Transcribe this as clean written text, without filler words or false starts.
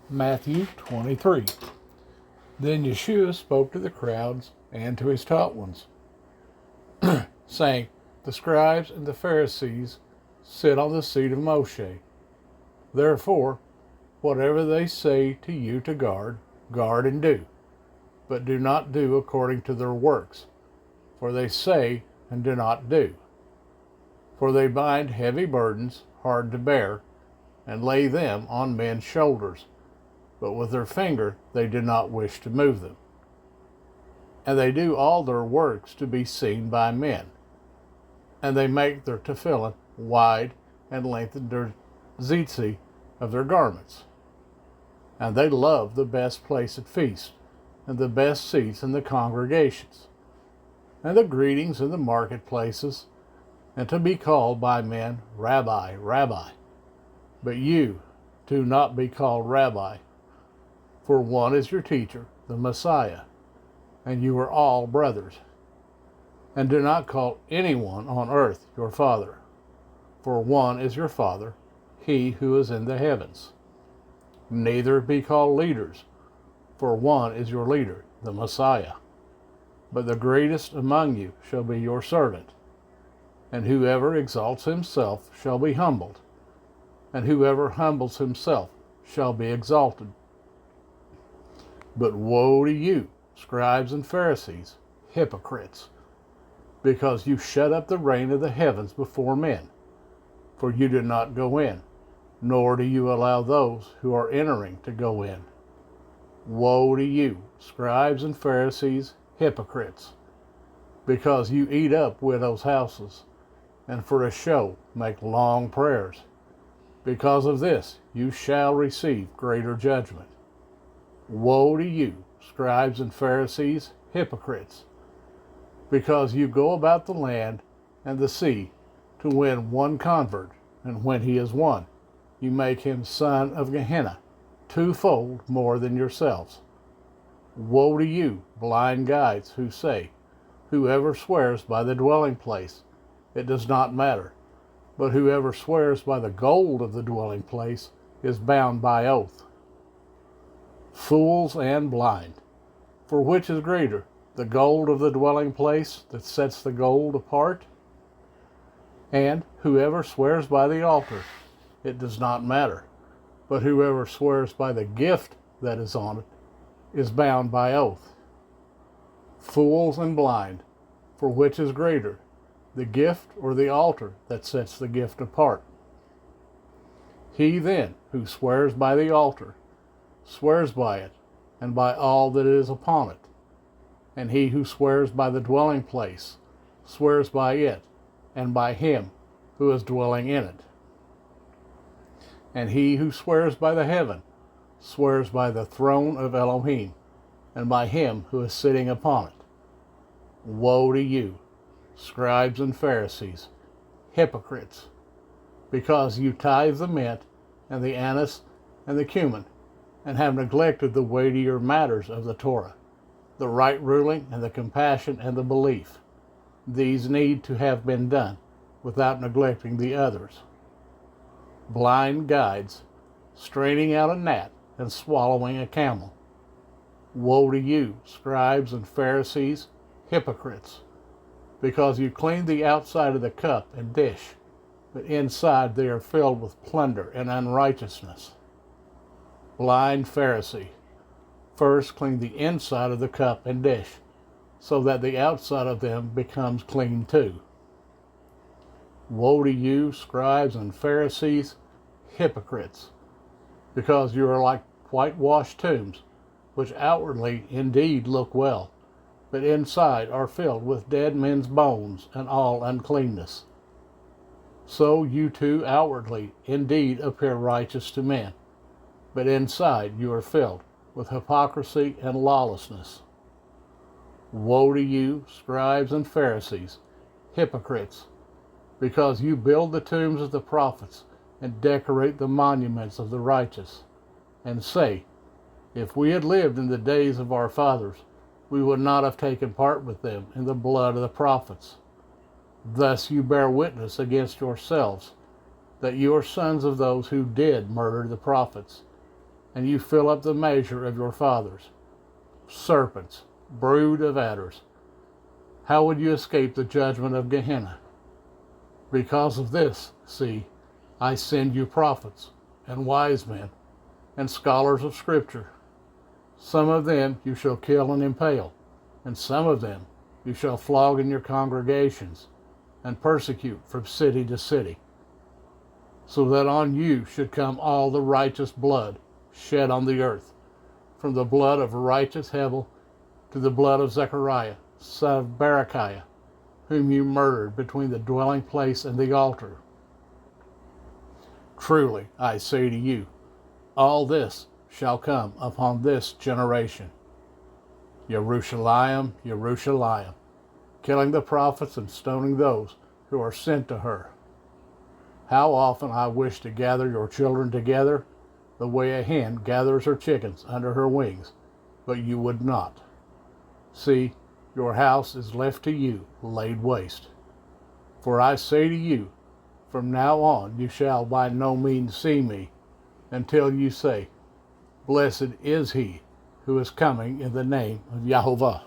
Matthew 23. Then Yeshua spoke to the crowds and to his taught ones, saying, The scribes and the Pharisees sit on the seat of Moshe. Therefore, whatever they say to you to guard, guard and do. But do not do according to their works, for they say and do not do. For they bind heavy burdens, hard to bear, and lay them on men's shoulders, but with their finger they do not wish to move them. And they do all their works to be seen by men. And they make their tefillin wide and lengthen their tzitzit of their garments. And they love the best place at feast, and the best seats in the congregations, and the greetings in the marketplaces, and to be called by men, Rabbi, Rabbi. But you do not be called Rabbi, for one is your teacher, the Messiah, and you are all brothers. And do not call anyone on earth your father, for one is your Father, he who is in the heavens. Neither be called leaders, for one is your leader, the Messiah. But the greatest among you shall be your servant. And whoever exalts himself shall be humbled, and whoever humbles himself shall be exalted. But woe to you, scribes and Pharisees, hypocrites, because you shut up the rain of the heavens before men, for you do not go in, nor do you allow those who are entering to go in. Woe to you, scribes and Pharisees, hypocrites, because you eat up widows' houses, and for a show make long prayers. Because of this you shall receive greater judgment. Woe to you, scribes and Pharisees, hypocrites, because you go about the land and the sea to win one convert, and when he is won, you make him son of Gehenna, twofold more than yourselves. Woe to you, blind guides, who say, Whoever swears by the dwelling place, it does not matter, but whoever swears by the gold of the dwelling place is bound by oath. Fools and blind, for which is greater, the gold of the dwelling place that sets the gold apart? And whoever swears by the altar, it does not matter, but whoever swears by the gift that is on it is bound by oath. Fools and blind, for which is greater, the gift or the altar that sets the gift apart? He then who swears by the altar swears by it and by all that is upon it. And he who swears by the dwelling place swears by it and by him who is dwelling in it. And he who swears by the heaven swears by the throne of Elohim and by him who is sitting upon it. Woe to you, scribes and Pharisees, hypocrites, because you tithe the mint and the anise and the cumin, and have neglected the weightier matters of the Torah, the right ruling and the compassion and the belief. These need to have been done without neglecting the others. Blind guides, straining out a gnat and swallowing a camel. Woe to you, scribes and Pharisees, hypocrites, because you clean the outside of the cup and dish, but inside they are filled with plunder and unrighteousness. Blind Pharisee, first clean the inside of the cup and dish, so that the outside of them becomes clean too. Woe to you, scribes and Pharisees, hypocrites, because you are like whitewashed tombs, which outwardly indeed look well, but inside are filled with dead men's bones and all uncleanness. So you too outwardly indeed appear righteous to men, but inside you are filled with hypocrisy and lawlessness. Woe to you, scribes and Pharisees, hypocrites, because you build the tombs of the prophets and decorate the monuments of the righteous, and say, If we had lived in the days of our fathers, we would not have taken part with them in the blood of the prophets. Thus you bear witness against yourselves that you are sons of those who did murder the prophets. and you fill up the measure of your fathers. Serpents, brood of adders, how would you escape the judgment of Gehenna? Because of this, see, I send you prophets and wise men and scholars of Scripture. Some of them you shall kill and impale, and some of them you shall flog in your congregations and persecute from city to city, so that on you should come all the righteous blood shed on the earth, from the blood of righteous Hebel to the blood of Zechariah, son of Berechiah, whom you murdered between the dwelling place and the altar. Truly, I say to you, all this shall come upon this generation. Jerusalem, Jerusalem, killing the prophets and stoning those who are sent to her. How often I wish to gather your children together, the way a hen gathers her chickens under her wings, but you would not. See, your house is left to you laid waste. For I say to you, from now on you shall by no means see me, until you say, Blessed is he who is coming in the name of Yahovah.